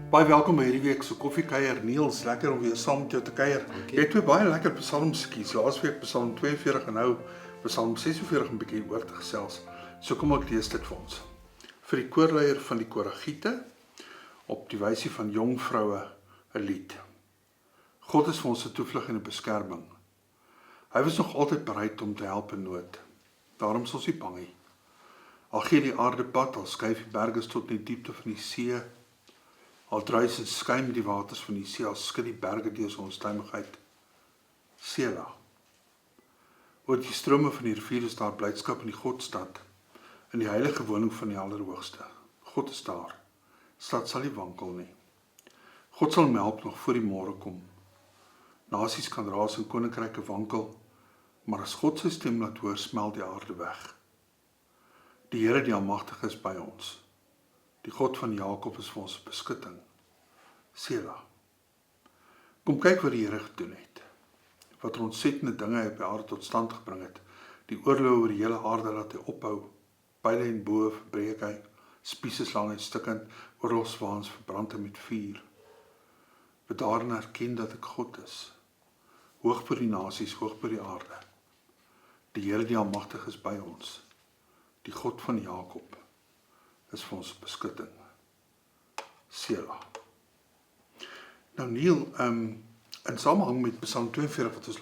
Baie welkom by hierdie week se koffiekuier. Niels, lekker om weer saam met jou te kuier. Jy het twee baie lekker psalms gekies. Laasweek Psalm 42 en nou Psalm 46 'n bietjie oor te gesels. So kom ek lees dit vir ons. Vir die koorleier van die Koragiete op die wysie van jong vroue 'n lied. God is vir ons 'n toevlug en 'n beskerming. Hy was nog altyd bereid om te help in nood. Daarom is ons nie bang nie. Al gee die aarde pad, al skuif die berge tot in die diepte van die see, al druis en skuim die waters van die see, al skud die berge deur sy onstuimigheid. Selah. Oor die strome van die rivier is daar blydskap in die Godstad, in die heilige woning van die Allerhoogste. God is daar. Stad sal nie wankel nie. God sal hom help nog voor die môre kom. Nasies kan raas en koninkryke wankel, maar as God sy stem laat hoor, smelt die aarde weg. Die Here die Almagtige is by ons. Die God van Jakob is vir ons beskutting. Selah. Kom kyk wat die Here gedoen het. Wat ontsettende dinge hy op die aarde tot stand gebring het. Die oorlog oor die hele aarde laat hy ophou. Pyle en boë verbreek hy. Spiese slaan hy stukkend. Oorlogswaans verbrand hy met vuur. Bedaar en erken dat ek God is. Hoog bo die nasies, hoog bo die aarde. Die Here die Almagtige is by ons. Die God van Jakob is vir ons beskutting. Selah. Nou Neil, in samehang met Psalm 42 wat ons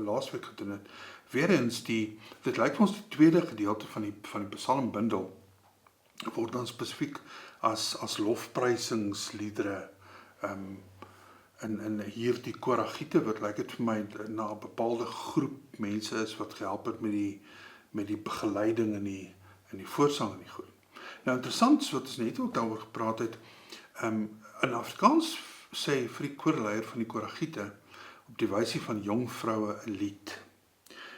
laasweek gedoen het, weer eens dit lyk vir ons die tweede gedeelte van die psalmbundel word dan spesifiek as lofprysingsliedere in hierdie Koragiete wat lyk dit vir my na 'n bepaalde groep mense is wat gehelp het met die begeleiding in die voorsang en die goed. Nou interessant wat ons net ook daaroor gepraat het, in Afrikaans sê vir die koorleier van die Koragiete op die wysie van jong vroue 'n lied.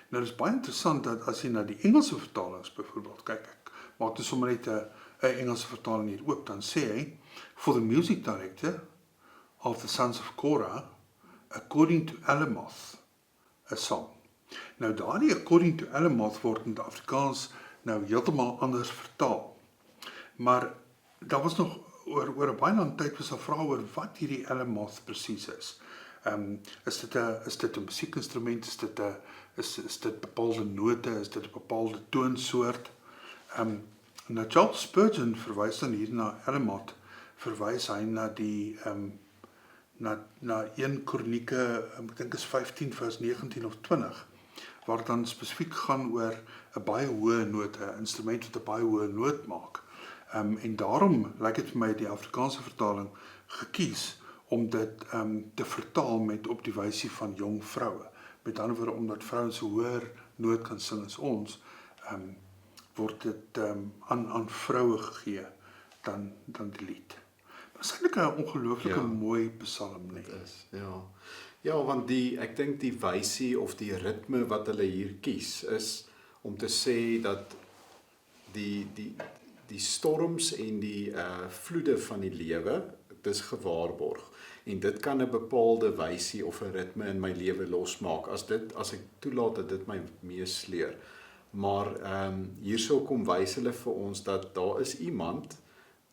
Nou dit is baie interessant dat as jy na die Engelse vertalings byvoorbeeld kyk, ek maak dus sommer net 'n Engelse vertaling hier oop, dan sê hy, for the music director of the sons of Korah, according to Alamoth, a song. Nou daardie according to Alamoth word in die Afrikaans nou heeltemal anders vertaal. Maar daar was nog oor 'n baie lang tyd was daar vrae oor wat hierdie Alamoth presies is. Is dit 'n musiekinstrument, is dit bepaalde note, is dit 'n bepaalde toonsoort? Nou Charles Spurgeon verwys dan hier na Alamoth, verwys hy na die na 1 Kronieke, ek dink is 15 vers 19 of 20, waar het dan spesifiek gaan oor 'n baie hoë noot, 'n instrument wat 'n baie hoë noot maak. En daarom lyk dit vir my die Afrikaanse vertaling gekies om dit te vertaal met op die wysie van jong vroue. Met ander woorde, omdat vrouens so hoër noot kan sing as ons, word dit aan vroue gegee dan die lied. Maar dit is eintlik 'n ongelooflike mooi psalm, nee. Dit is, ja. Ja, want ek dink die wysie of die ritme wat hulle hier kies is om te sê dat die storms en die vloede van die lewe, dis gewaarborg. En dit kan 'n bepaalde wysie of 'n ritme in my lewe losmaak as ek toelaat dat dit my meesleer. Maar hierso kom wys hulle vir ons dat daar is iemand,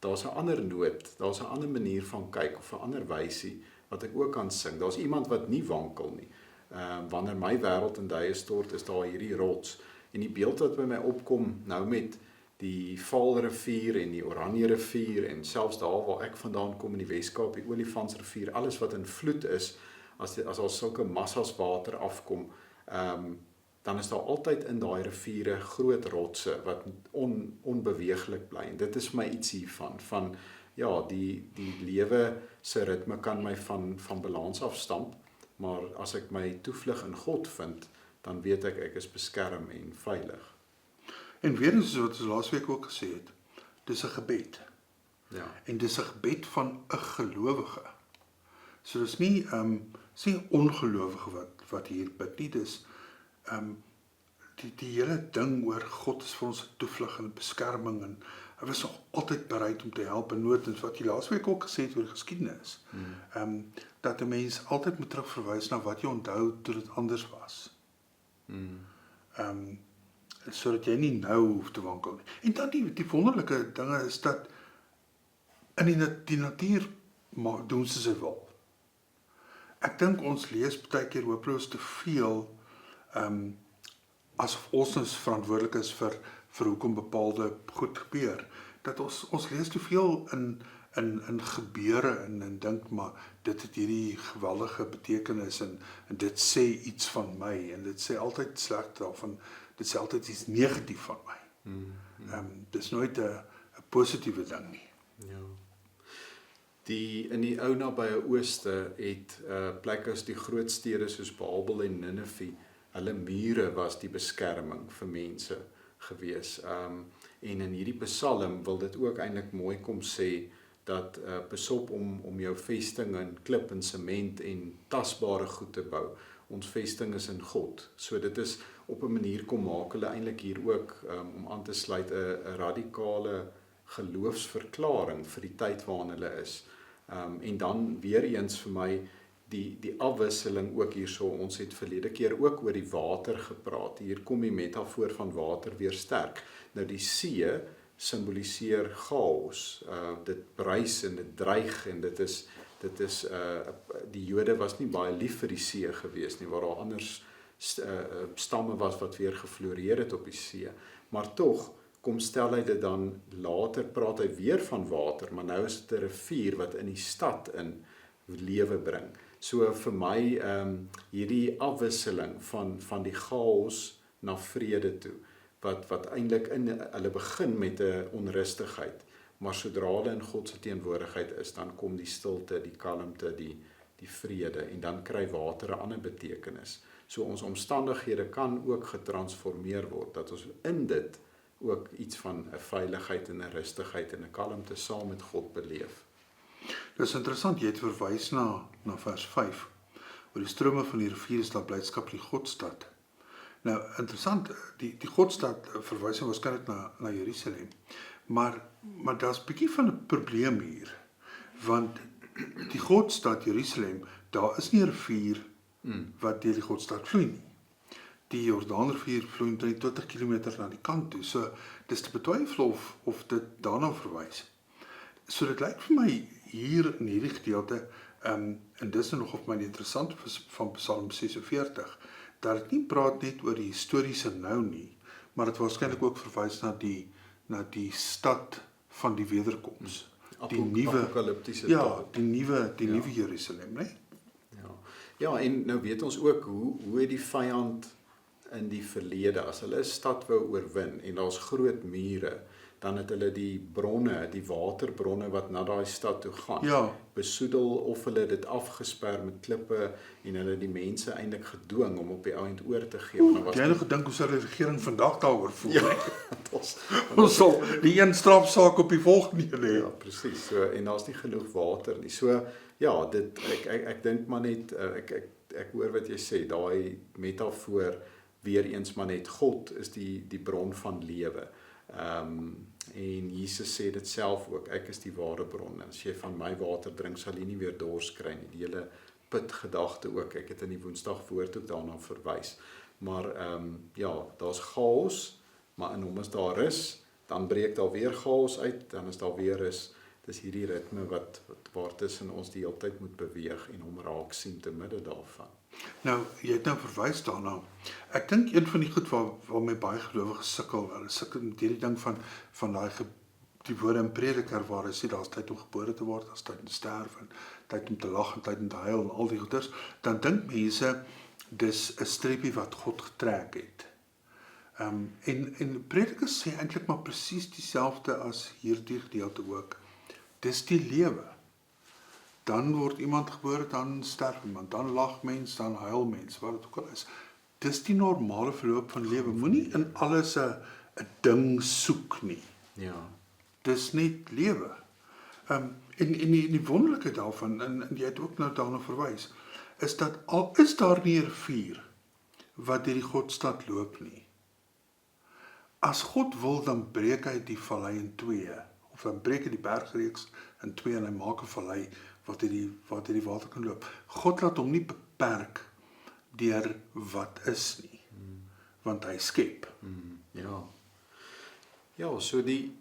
daar's 'n ander noot, daar's 'n ander manier van kyk of 'n ander wysie wat ek ook kan sing. Daar's iemand wat nie wankel nie. Wanneer my wêreld in duie stort, is daar hierdie rots. En die beeld wat by my opkom nou met die Vaalrivier en die Oranje rivier en selfs daar waar ek vandaan kom in die Weskaap, die Olifantsrivier, alles wat in vloed is, as daar sulke massas water afkom, dan is daar altyd in daai riviere groot rotse wat onbeweeglik bly. En dit is my iets hiervan, van ja, die lewe se ritme kan my van balans afstamp, maar as ek my toevlug in God vind, dan weet ek is beskerm en veilig. En weer eens wat ons laasweek ook gesê het, dis 'n gebed. Ja. En dis 'n gebed van 'n gelowige. So dis nie 'n ongelowige wat hier bid nie, dis die hele ding oor God is vir ons 'n toevlug en 'n beskerming, en hy was nog altyd bereid om te help in nood, en wat jy laasweek ook gesê het oor die geskiedenis. Dat 'n mens altyd moet terugverwys na wat jy onthou toe dit anders was. Sodat jy nie nou hoef te wankel nie. En dan die wonderlike dinge is dat in die natuur doen ze sy wil. Ek dink ons lees baie keer hopeloos te veel, asof ons verantwoordelik is vir hoekom bepaalde goed gebeur. Dat ons lees te veel in gebeure en dink maar dit het hierdie geweldige betekenis en dit sê iets van my en dit sê altyd sleg daarvan, dit sê altyd iets negatief van my. Dis nooit 'n positiewe ding nie. Ja. In die ou nabye ooste het plekke as die groot stede soos Babel en Ninive, hulle mure was die beskerming vir mense gewees. En in hierdie Psalm wil dit ook eintlik mooi kom sê dat besop om jou vesting in klip en sement en tasbare goed te bou. Ons vesting is in God. So dit is op 'n manier kom maak hulle eintlik hier ook om aan te sluit 'n radikale geloofsverklaring vir die tyd waarin hulle is. En dan weer eens vir my die afwisseling ook hierso. Ons het verlede keer ook oor die water gepraat. Hier kom die metafoor van water weer sterk. Nou die see simboliseer chaos. Dit bruis en dit dreig en dit is die Jode was nie baie lief vir die see gewees nie, waar daar anders stamme was wat weer gefloreer het op die see. Maar tog kom stel hy dit dan later, praat hy weer van water, maar nou is dit 'n rivier wat in die stad in lewe bring. So vir my hierdie afwisseling van die chaos na vrede toe, wat eintlik hulle begin met 'n onrustigheid, maar sodra hulle in God se teenwoordigheid is, dan kom die stilte, die kalmte, die vrede, en dan kry water 'n ander betekenis. So ons omstandighede kan ook getransformeer word, dat ons in dit ook iets van 'n veiligheid en 'n rustigheid en 'n kalmte saam met God beleef. Dit is interessant, jy het verwys na vers 5. Oor die strome van die rivier is daar blydskap in die Godstad. Nou, interessant, die Godstad verwys waarskynlik na Jerusalem. Maar daar's 'n bietjie van 'n probleem hier. Want die Godstad Jerusalem, daar is nie 'n rivier wat deur die Godstad vloei nie. Die Jordaanrivier vloei 20 km na die kant toe. So dis te betwyfel of dit daarna verwys. So dit lyk vir my hier in hierdie gedeelte, en dis nog op my interessant van Psalm 46, dat dit nie praat net oor die historiese nou nie, maar dit waarskynlik ook verwys na die stad van die wederkoms. Die nuwe apokaliptiese die nuwe Jerusalem, né? Ja, en nou weet ons ook hoe het die vyand in die verlede, as hulle 'n stad wou oorwin en daar's groot mure, dan het hulle die bronne, die waterbronne wat na daai stad toe gaan, besoedel of hulle dit afgesper met klippe en hulle die mense eintlik gedwing om op die ou end oor te gee. Jy het gedink hoe sou die regering vandag daaroor voel? Ja, ons sal die een strafsaak op die volgende lê. Ja, presies. So, en daar's nie genoeg water nie. So ja, ek dink maar net ek hoor wat jy sê, daai metafoor weer eens maar net God is die bron van lewe. En Jesus sê dit self ook, ek is die ware bron, en as jy van my water drink, sal jy nie weer dors kry nie. Die hele putgedagte ook, ek het in die Woensdag woord ook daarna verwys. Maar ja, daar's chaos, maar in hom is daar rus, dan breek daar weer chaos uit, dan is daar weer rus. Dis hierdie ritme waar tussen ons die hele tyd moet beweeg en hom raak sien te midde daarvan. Nou, jy het nou verwys daarna. Ek dink een van die goed waarmee baie gelowiges sukkel, hulle sukkel met hierdie ding van die woorde in Prediker waar hy sê daar's tyd om gebore te word, daar's tyd om te sterf, en tyd om te lag en tyd om te huil en al die goeders, dan dink mense dis 'n streepie wat God getrek het. En Prediker sê eintlik maar presies dieselfde as hierdie gedeelte ook. Dis die lewe. Dan word iemand gebore, dan sterf iemand, dan lag mens, dan huil mens, wat dit ook al is. Dis die normale verloop van lewe. Moenie in alles 'n ding soek nie. Ja. Dis net lewe. En die wonderlikheid daarvan, en jy het ook nou daarna verwys, is dat al is daar nie 'n rivier wat deur die Godstad loop nie. As God wil, dan breek hy die vallei in twee, of dan breek hy die bergreeks in twee en hy maak 'n vallei wat die water kan loop. God laat hom nie beperk deur wat is nie, want hy skep. Ja, so die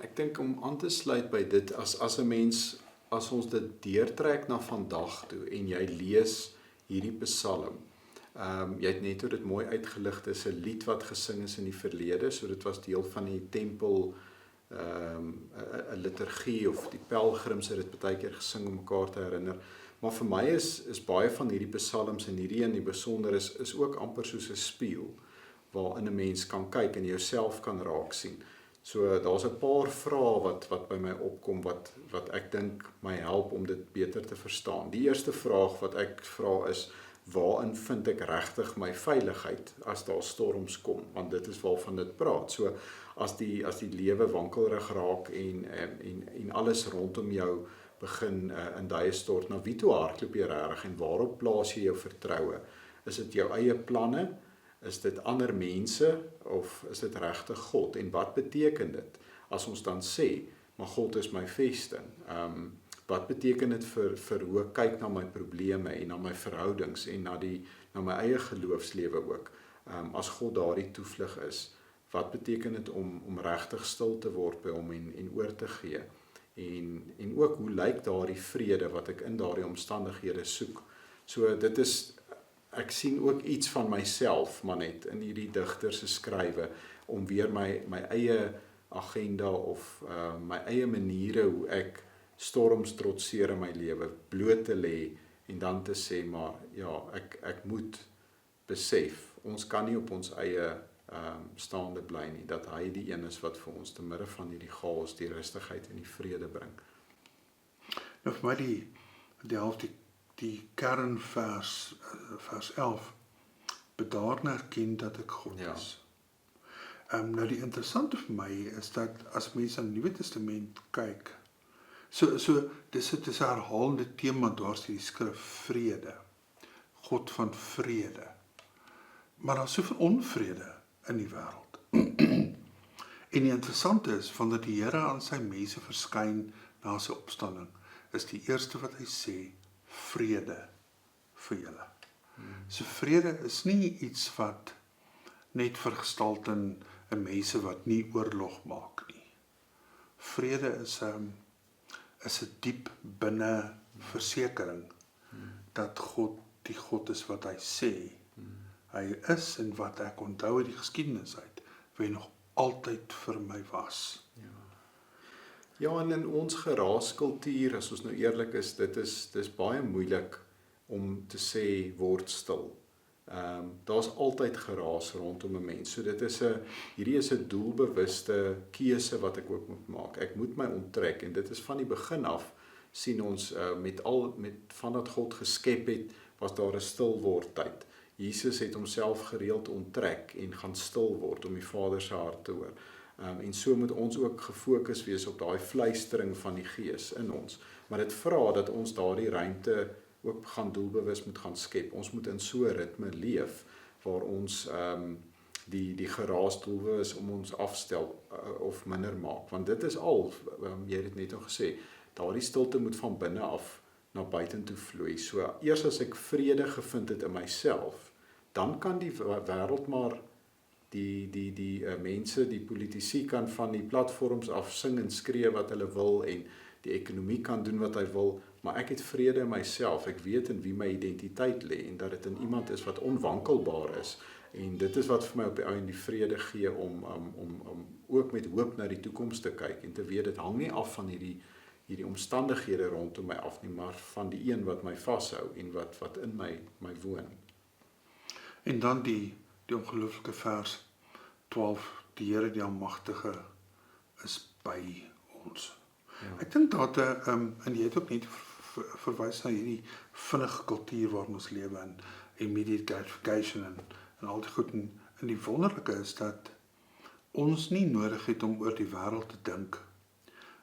Ek dink om aan te sluit by dit, as 'n mens, as ons dit deurtrek na vandag toe en jy lees hierdie Psalm, jy het net hoe dit mooi uitgelig, dis 'n lied wat gesing is in die verlede, so dit was deel van die tempel, 'n liturgie, of die pelgrims het dit baie keer gesing om mekaar te herinner. Maar vir my is baie van hierdie psalms, en hierdie in die besonder is ook amper soos 'n spieël, waarin 'n mens kan kyk en jouself kan raak sien. So daar's 'n paar vrae wat by my opkom, wat ek dink my help om dit beter te verstaan. Die eerste vraag wat ek vra is, waarin vind ek regtig my veiligheid as daar storms kom? Want dit is waarvan dit praat. So as die lewe wankelrig raak en alles rondom jou begin in duie stort, na wie toe hardloop jy regtig en waarop plaas jy jou vertroue? Is dit jou eie planne? Is dit ander mense, of is dit regtig God? En wat beteken dit as ons dan sê, maar God is my vesting? Wat beteken dit vir hoe ek kyk na my probleme en na my verhoudings en na my eie geloofslewe ook? As God daardie toevlug is, wat beteken dit om regtig stil te word by hom en oor te gee? En ook, hoe lyk daardie vrede wat ek in daardie omstandighede soek? So dit is, ek sien ook iets van myself, maar net in hierdie digter se skrywe, om weer my eie agenda of my eie maniere hoe ek storms trotseer in my lewe bloot te lê, en dan te sê, maar ja, ek moet besef, ons kan nie op ons eie staande bly nie, dat hy die een is wat vir ons te midde van hierdie chaos, die rustigheid en die vrede bring. Nou vir my die kernvers, vers 11, bedaar en erken dat ek God is. Nou die interessante vir my is dat as mense aan die Nuwe Testament kyk, so dis 'n herhalende tema dwars deur die skrif, vrede, God van vrede. Maar daar's soveel onvrede in die wêreld. En die interessante is, vandat die Here aan sy mense verskyn na sy opstanding, is die eerste wat hy sê, vrede vir julle. So vrede is nie iets wat net vergestalt in mense wat nie oorlog maak nie. Vrede is 'n diep binne versekering dat God die God is wat hy sê hy is, en wat ek onthou uit die geskiedenis uit, wie hy nog altyd vir my was. Ja, en in ons geraaskultuur, as ons nou eerlik is, dis baie moeilik om te sê, word stil. Daar's altyd geraas rondom 'n mens. So hierdie is 'n doelbewuste keuse wat ek ook moet maak. Ek moet my onttrek, en dit is van die begin af, sien ons met vandat God geskep het, was daar 'n stil word tyd. Jesus het homself gereeld onttrek en gaan stil word om die Vader se hart te hoor. En so moet ons ook gefokus wees op daai fluistering van die Gees in ons. Maar dit vra dat ons daardie ruimte ook gaan doelbewus moet gaan skep. Ons moet in so 'n ritme leef waar ons die geraas doelbewus om ons afstel of minder maak. Want dit is al, jy het dit net al gesê, daardie stilte moet van binne af na buitentoe vloei. So eers as ek vrede gevind het in myself, dan kan die wêreld maar die mense, die politici kan van die platforms af sing en skree wat hulle wil, en die ekonomie kan doen wat hy wil, maar ek het vrede in myself. Ek weet in wie my identiteit lê, en dat dit in iemand is wat onwankelbaar is, en dit is wat vir my op die ou en die vrede gee om ook met hoop na die toekoms te kyk, en te weet dit hang nie af van hierdie omstandighede rondom my af nie, maar van die een wat my vashou en wat in my woon. En dan die ongelooflike vers 12, die Here die Almagtige is by ons. Ja. Ek dink dat en jy het ook net verwys na hierdie vinnige kultuur waarin ons lewe, en immediate gratification en al die goed, en die wonderlike is dat ons nie nodig het om oor die wêreld te dink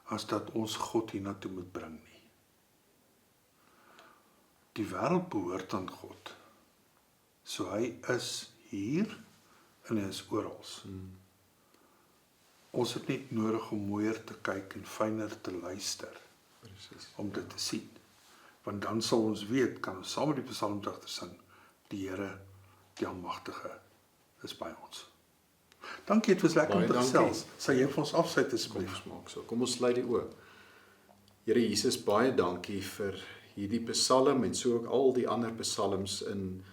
as dat ons God hiernatoe moet bring nie. Die wêreld behoort aan God. So hy is hier en hy is oral. Ons het net nodig om mooier te kyk en fyner te luister. Precies. Om dit te sien. Want dan sal ons weet, kan ons saam met die psalmdigter sing, die Here, die Almagtige, is by ons. Dankie, dit was lekker om Baie te dankie. gesels. Sal jy vir ons afsluit Kom asseblief? ons maak so. Kom ons sluit die oë. Here Jesus, baie dankie vir hierdie Psalm en so ook al die ander psalms in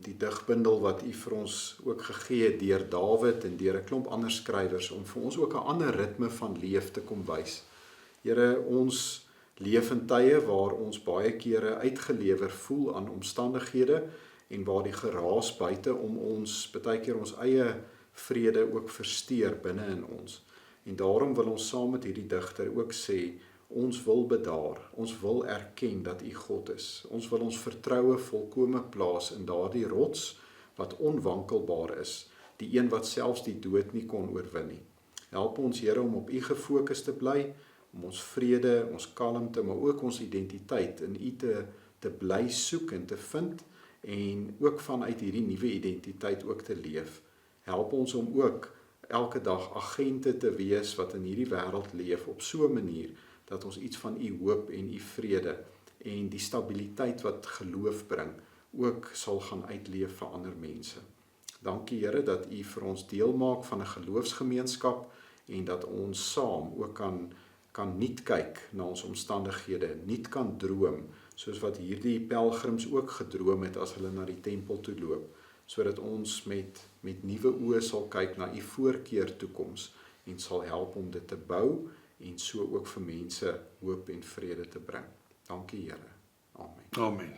die digbundel wat U vir ons ook gegee het deur Dawid en deur 'n klomp ander skrywers om vir ons ook 'n ander ritme van leef te kom wys. Here, ons leef in tye waar ons baie kere uitgelewer voel aan omstandighede en waar die geraas buite om ons baie keer ons eie vrede ook versteur binne in ons. En daarom wil ons saam met hierdie digter ook sê, ons wil bedaar, ons wil erken dat U God is. Ons wil ons vertroue volkome plaas in daardie rots wat onwankelbaar is, die een wat selfs die dood nie kon oorwin nie. Help ons Here om op U gefokus te bly, om ons vrede, ons kalmte, maar ook ons identiteit in U te bly soek en te vind en ook vanuit hierdie nuwe identiteit ook te leef. Help ons om ook elke dag agente te wees wat in hierdie wêreld leef op so 'n manier dat ons iets van U hoop en U vrede en die stabiliteit wat geloof bring ook sal gaan uitleef vir ander mense. Dankie Here dat U vir ons deel maak van 'n geloofsgemeenskap en dat ons saam ook kan nuut kyk na ons omstandighede, nuut kan droom, soos wat hierdie pelgrims ook gedroom het as hulle na die tempel toe loop, sodat ons met nuwe oë sal kyk na U voorkeer toekoms en sal help om dit te bou en so ook vir mense hoop en vrede te bring. Dankie Here. Amen. Amen.